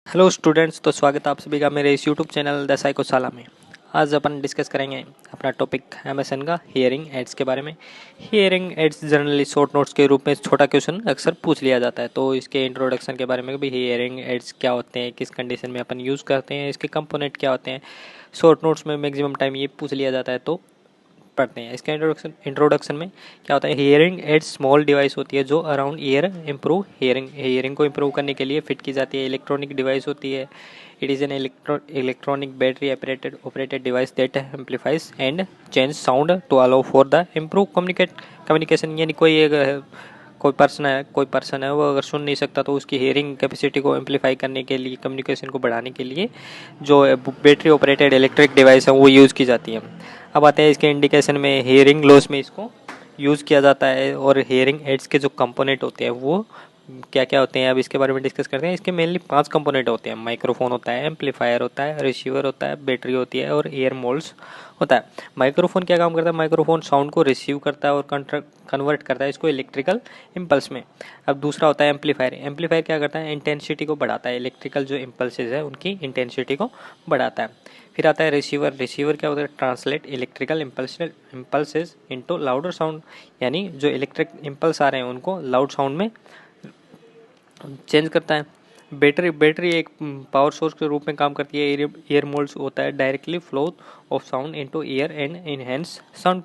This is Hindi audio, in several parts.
हेलो स्टूडेंट्स, तो स्वागत है आप सभी का मेरे इस यूट्यूब चैनल द साइकोशाला में। आज अपन डिस्कस करेंगे अपना टॉपिक एमएसएन का हियरिंग एड्स के बारे में। Hearing aids generally short notes के रूप में छोटा क्वेश्चन अक्सर पूछ लिया जाता है, तो इसके इंट्रोडक्शन के बारे में भी हियरिंग एड्स क्या होते हैं, किस कंडीशन में अपन यूज़ करते हैं, इसके कंपोनेंट क्या होते हैं, शॉर्ट नोट्स में मैक्सिमम टाइम ये पूछ लिया जाता है, तो पढ़ते हैं। इसके इंट्रोडक्शन में क्या होता है, हियरिंग एड स्मॉल डिवाइस होती है जो अराउंड ईयर इम्प्रूव हियरिंग को इम्प्रूव करने के लिए फिट की जाती है। इलेक्ट्रॉनिक डिवाइस होती है। It is an electronic battery operated device that amplifies and change sound to allow for the improve communication. यानी कोई पर्सन है वो अगर सुन नहीं सकता, तो उसकी हियरिंग कैपेसिटी को एम्पलीफाई करने के लिए, कम्युनिकेशन को बढ़ाने के लिए जो बैटरी ऑपरेटेड इलेक्ट्रिक डिवाइस है वो यूज़ की जाती है। अब आते हैं इसके इंडिकेशन में। हियरिंग लॉस में इसको यूज़ किया जाता है। और हियरिंग एड्स के जो कंपोनेंट होते हैं वो क्या क्या होते हैं, अब इसके बारे में डिस्कस करते हैं। इसके मेनली 5 कंपोनेंट होते हैं। माइक्रोफोन होता है, एम्पलीफायर होता है, रिसीवर होता है, बैटरी होती है और ईयर मोल्ड्स होता है। माइक्रोफोन क्या काम करता है, माइक्रोफोन साउंड को रिसीव करता है और कन्वर्ट करता है इसको इलेक्ट्रिकल इम्पल्स में। अब दूसरा होता है एम्पलीफायर। एम्पलीफायर क्या करता है, इंटेंसिटी को बढ़ाता है, इलेक्ट्रिकल जो इम्पल्सेज है उनकी इंटेंसिटी को बढ़ाता है। फिर आता है रिसीवर। रिसीवर क्या होता है, translate electrical impulses into louder sound. यानी जो इलेक्ट्रिक इम्पल्स आ रहे हैं उनको लाउड साउंड में चेंज करता है। बैटरी एक पावर सोर्स के रूप में काम करती है। ईयर मोल्ड्स होता है directly flow of sound into year and enhance sound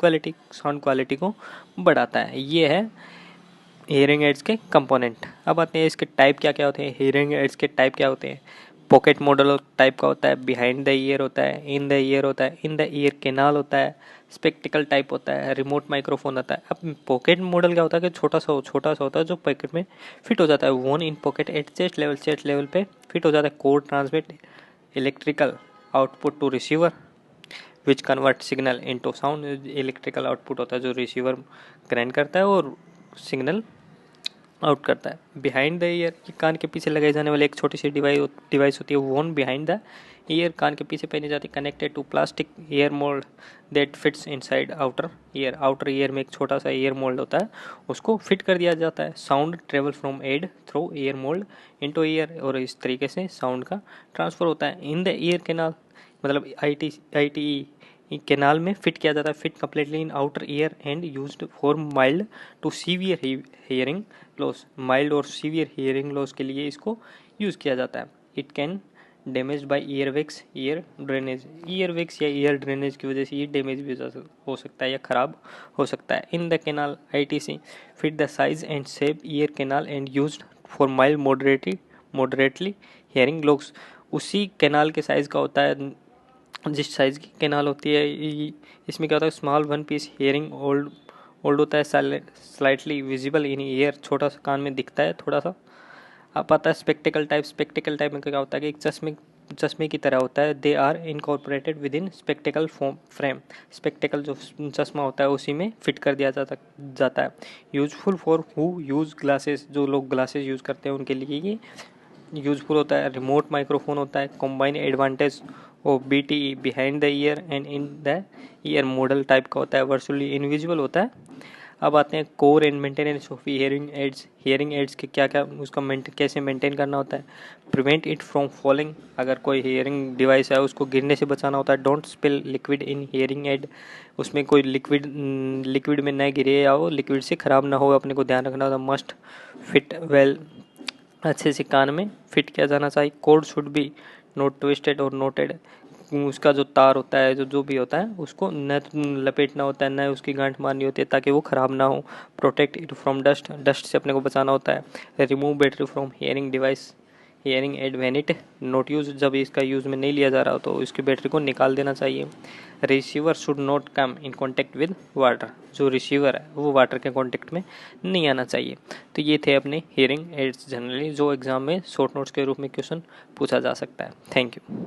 quality को बढ़ाता है। ये है हियरिंग एड्स के कंपोनेंट। अब आते हैं इसके टाइप क्या क्या होते हैं। हियरिंग एड्स के टाइप क्या होते हैं, पॉकेट मॉडल टाइप का होता है, बिहाइंड द ईयर होता है, इन द ईयर होता है, इन द ईयर कैनाल होता है, स्पेक्टिकल टाइप होता है, रिमोट माइक्रोफोन होता है। अब पॉकेट मॉडल क्या होता है कि छोटा सा होता है जो पॉकेट में फिट हो जाता है। One in pocket at chest level पे फिट हो जाता है। Cord transmit electrical output to receiver which convert signal into sound. Electrical output होता है जो रिसीवर ग्राइंड करता है और सिग्नल आउट करता है। बिहाइंड द ईयर, ये कान के पीछे लगाई जाने वाली एक छोटी सी डिवाइस होती है। वन बिहाइंड द ईयर, कान के पीछे पहनी जाती है, connected to plastic ear mould that fits inside outer ear. Outer ear में एक छोटा सा ईयर मोल्ड होता है, उसको फिट कर दिया जाता है। Sound travel from aid through ear mould into ear, और इस तरीके से साउंड का ट्रांसफर होता है। इन द ईयर कैनाल, मतलब आई कैनाल में फिट किया जाता है। Fit completely in outer ear and used for mild to severe hearing loss. Mild और सीवियर हियरिंग लॉस के लिए इसको यूज़ किया जाता है। It can damage by earwax, ear drainage. Earwax या ईयर ड्रेनेज की वजह से ये डैमेज भी हो सकता है या ख़राब हो सकता है। In the canal ITC fit the size and shape ear canal and used for mild moderately hearing loss. उसी कैनाल के साइज़ का होता है जिस साइज़ की कैनाल होती है। इसमें क्या होता है, small one piece hearing old होता है, स्लाइटली विजिबल इन ईयर, छोटा सा कान में दिखता है थोड़ा सा। अब आता है स्पेक्टिकल टाइप में क्या होता है कि एक चश्मे की तरह होता है। They are incorporated within spectacle frame. Spectacle जो चश्मा होता है उसी में फिट कर दिया जाता है। Useful for who use glasses, जो लोग ग्लासेस यूज़ करते हैं उनके लिए ये यूजफुल होता है। रिमोट माइक्रोफोन होता है, combine advantage of BTE behind the year and in the year model type का होता है, वर्चुअली इनविजिबल होता है। अब आते हैं core and maintenance of hearing aids. Hearing aids के क्या क्या उसका कैसे मेंटेन करना होता है। प्रिवेंट इट फ्रॉम फॉलिंग, अगर कोई हियरिंग डिवाइस है उसको गिरने से बचाना होता है। Don't spill liquid in hearing aid, उसमें कोई लिक्विड में न गिरे या वो लिक्विड से ख़राब ना हो, अपने को ध्यान रखना होता है। मस्ट फिट वेल, अच्छे से कान में फिट किया जाना चाहिए। Code should be note twisted और नोटेड, उसका जो तार होता है जो भी होता है उसको न लपेटना होता है, न उसकी गांठ मारनी होती है ताकि वो ख़राब ना हो। प्रोटेक्ट इट फ्रॉम डस्ट से अपने को बचाना होता है। Remove battery from hearing aid when it not use, जब इसका यूज़ में नहीं लिया जा रहा हो तो इसकी बैटरी को निकाल देना चाहिए। Receiver should not come in contact with water, जो रिसीवर है वो वाटर के कॉन्टेक्ट में नहीं आना चाहिए। तो ये थे अपने हियरिंग एड्स जनरली जो एग्जाम में शॉर्ट नोट्स के रूप में क्वेश्चन पूछा जा सकता है। Thank you.